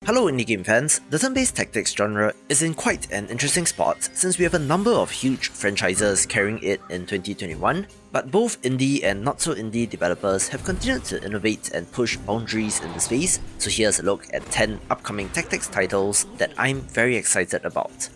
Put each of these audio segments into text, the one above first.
Hello indie game fans, the turn-based tactics genre is in quite an interesting spot since we have a number of huge franchises carrying it in 2021, but both indie and not so indie developers have continued to innovate and push boundaries in the space, so here's a look at 10 upcoming tactics titles that I'm very excited about.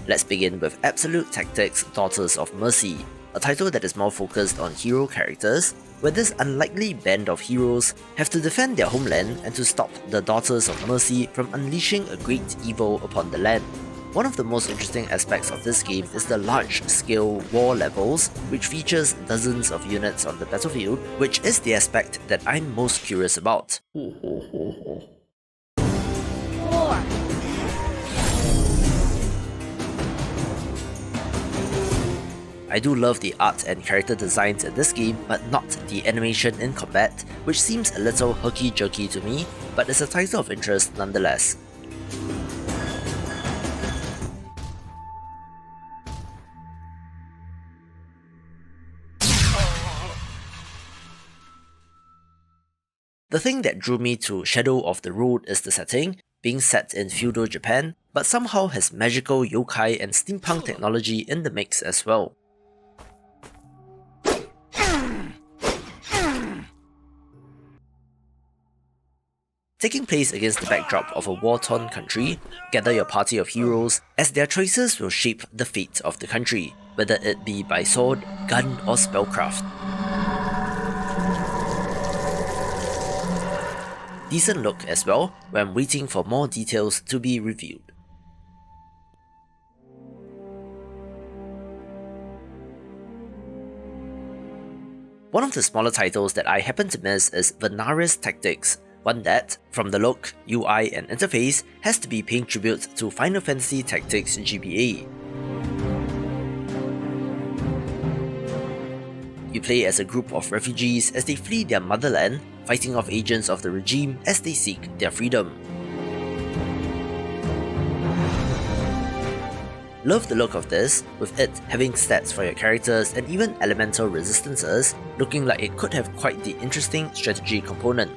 Let's begin with Absolute Tactics Daughters of Mercy, a title that is more focused on hero characters, where this unlikely band of heroes have to defend their homeland and to stop the Daughters of Mercy from unleashing a great evil upon the land. One of the most interesting aspects of this game is the large-scale war levels, which features dozens of units on the battlefield, which is the aspect that I'm most curious about. War. I do love the art and character designs in this game, but not the animation in combat, which seems a little herky-jerky to me, but it's a title of interest nonetheless. The thing that drew me to Shadow of the Road is the setting, being set in feudal Japan, but somehow has magical yokai and steampunk technology in the mix as well. Taking place against the backdrop of a war-torn country, gather your party of heroes as their choices will shape the fate of the country, whether it be by sword, gun or spellcraft. Decent look as well, where I'm waiting for more details to be revealed. One of the smaller titles that I happen to miss is Venaris Tactics, one that, from the look, UI and interface, has to be paying tribute to Final Fantasy Tactics GBA. You play as a group of refugees as they flee their motherland, fighting off agents of the regime as they seek their freedom. Love the look of this, with it having stats for your characters and even elemental resistances, looking like it could have quite the interesting strategy component.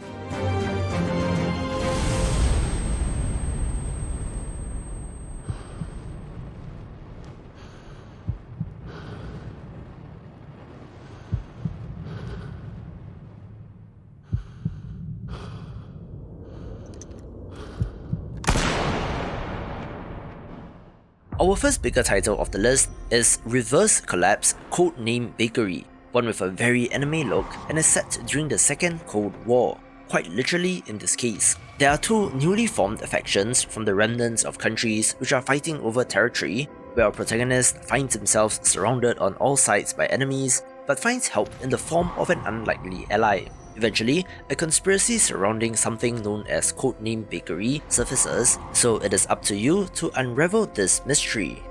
Our first bigger title of the list is Reverse Collapse Codename Bakery, one with a very anime look and is set during the Second Cold War, quite literally in this case. There are two newly formed factions from the remnants of countries which are fighting over territory, where our protagonist finds himself surrounded on all sides by enemies, but finds help in the form of an unlikely ally. Eventually, a conspiracy surrounding something known as Codename Bakery surfaces, so it is up to you to unravel this mystery.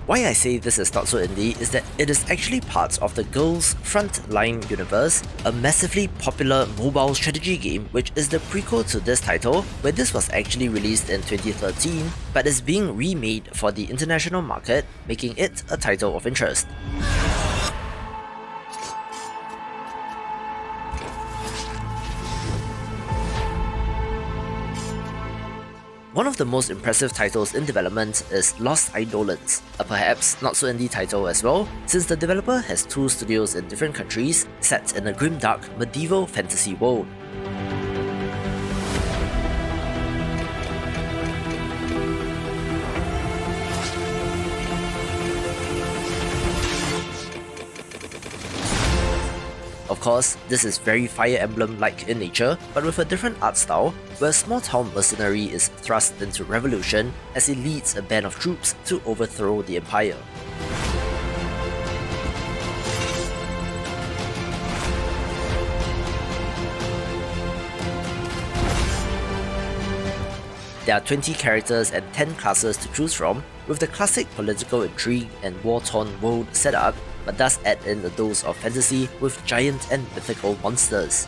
Why I say this is not so indie is that it is actually part of the Girls Frontline universe, a massively popular mobile strategy game which is the prequel to this title, where this was actually released in 2013 but is being remade for the international market, making it a title of interest. One of the most impressive titles in development is Lost Eidolons, a perhaps not so indie title as well, since the developer has two studios in different countries set in a grimdark medieval fantasy world. Of course, this is very Fire Emblem-like in nature, but with a different art style, where a small-town mercenary is thrust into revolution as he leads a band of troops to overthrow the Empire. There are 20 characters and 10 classes to choose from, with the classic political intrigue and war-torn world set up, but does add in a dose of fantasy with giant and mythical monsters.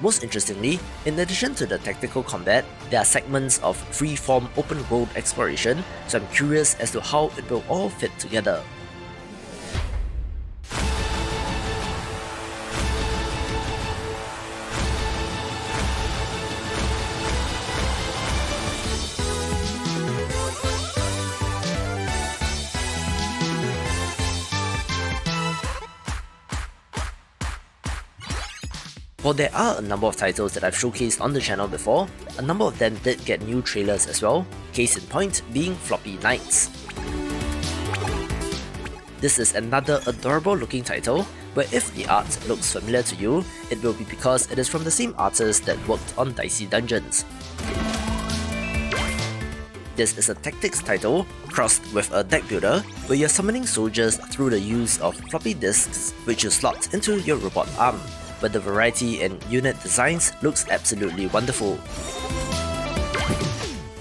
Most interestingly, in addition to the tactical combat, there are segments of free-form open-world exploration, so I'm curious as to how it will all fit together. While there are a number of titles that I've showcased on the channel before, a number of them did get new trailers as well, case in point being Floppy Knights. This is another adorable looking title, where if the art looks familiar to you, it will be because it is from the same artist that worked on Dicey Dungeons. This is a tactics title, crossed with a deck builder, where you're summoning soldiers through the use of floppy disks which you slot into your robot arm, but the variety in unit designs looks absolutely wonderful.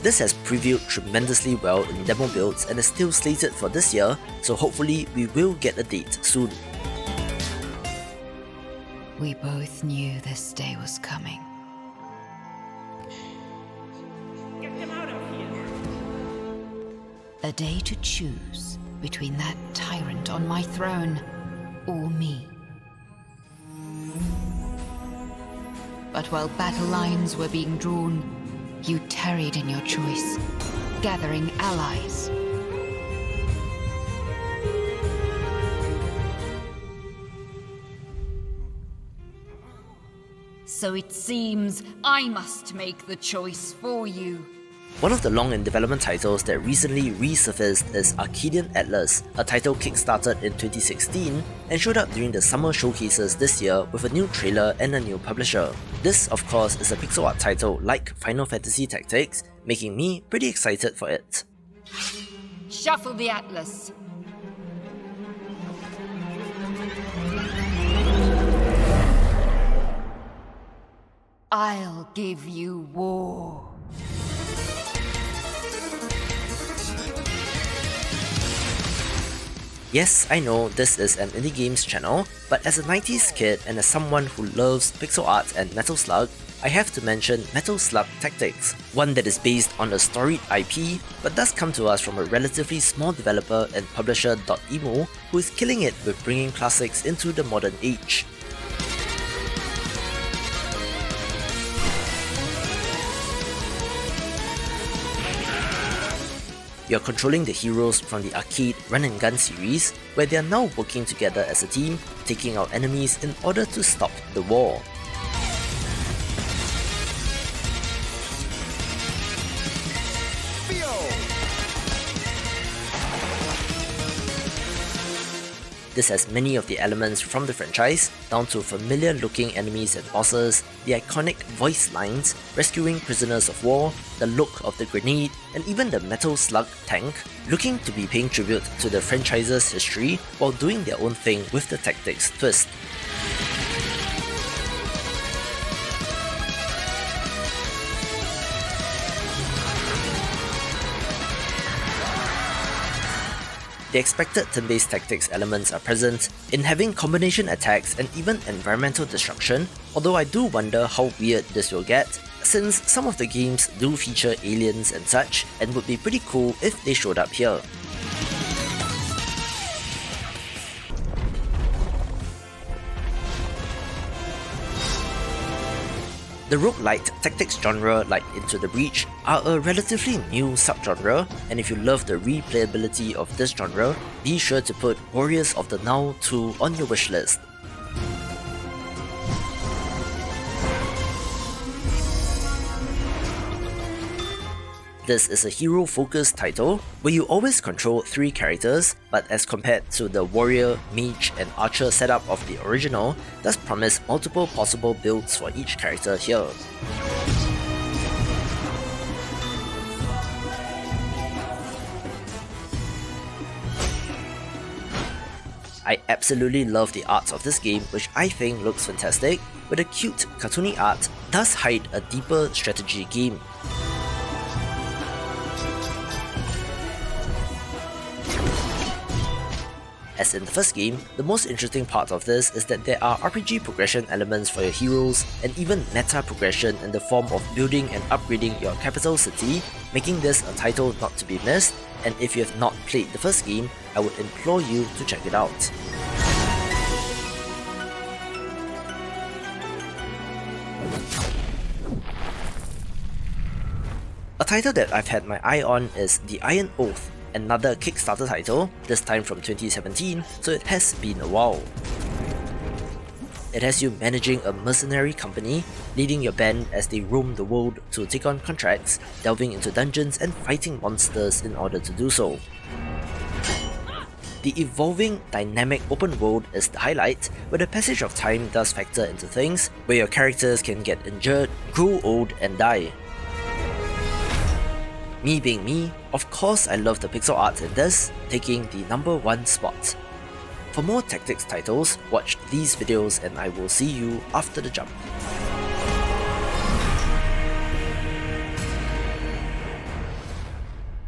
This has previewed tremendously well in demo builds and is still slated for this year, so hopefully we will get a date soon. We both knew this day was coming. Get him out of here! A day to choose between that tyrant on my throne or me. But while battle lines were being drawn, you tarried in your choice, gathering allies. So it seems I must make the choice for you. One of the long in development titles that recently resurfaced is Arcadian Atlas, a title kickstarted in 2016 and showed up during the summer showcases this year with a new trailer and a new publisher. This, of course, is a pixel art title like Final Fantasy Tactics, making me pretty excited for it. Shuffle the Atlas. I'll give you war. Yes, I know this is an indie games channel, but as a 90s kid and as someone who loves pixel art and Metal Slug, I have to mention Metal Slug Tactics, one that is based on a storied IP, but does come to us from a relatively small developer and publisher Dotemu, who is killing it with bringing classics into the modern age. You're controlling the heroes from the arcade Run and Gun series, where they are now working together as a team, taking out enemies in order to stop the war. This has many of the elements from the franchise, down to familiar looking enemies and bosses, the iconic voice lines, rescuing prisoners of war, the look of the grenade, and even the Metal Slug tank, looking to be paying tribute to the franchise's history while doing their own thing with the tactics twist. The expected turn-based tactics elements are present in having combination attacks and even environmental destruction, although I do wonder how weird this will get, since some of the games do feature aliens and such, and would be pretty cool if they showed up here. The roguelite tactics genre like Into the Breach are a relatively new subgenre, and if you love the replayability of this genre, be sure to put Warriors of the Now 2 on your wishlist. This is a hero-focused title where you always control 3 characters, but as compared to the warrior, mage, and archer setup of the original, does promise multiple possible builds for each character here. I absolutely love the art of this game, which I think looks fantastic, but the cute, cartoony art does hide a deeper strategy game. As in the first game, the most interesting part of this is that there are RPG progression elements for your heroes, and even meta progression in the form of building and upgrading your capital city, making this a title not to be missed, and if you have not played the first game, I would implore you to check it out. A title that I've had my eye on is The Iron Oath, another Kickstarter title, this time from 2017, so it has been a while. It has you managing a mercenary company, leading your band as they roam the world to take on contracts, delving into dungeons and fighting monsters in order to do so. The evolving, dynamic open world is the highlight, where the passage of time does factor into things, where your characters can get injured, grow old and die. Me being me, of course I love the pixel art in this, taking the #1 spot. For more tactics titles, watch these videos and I will see you after the jump.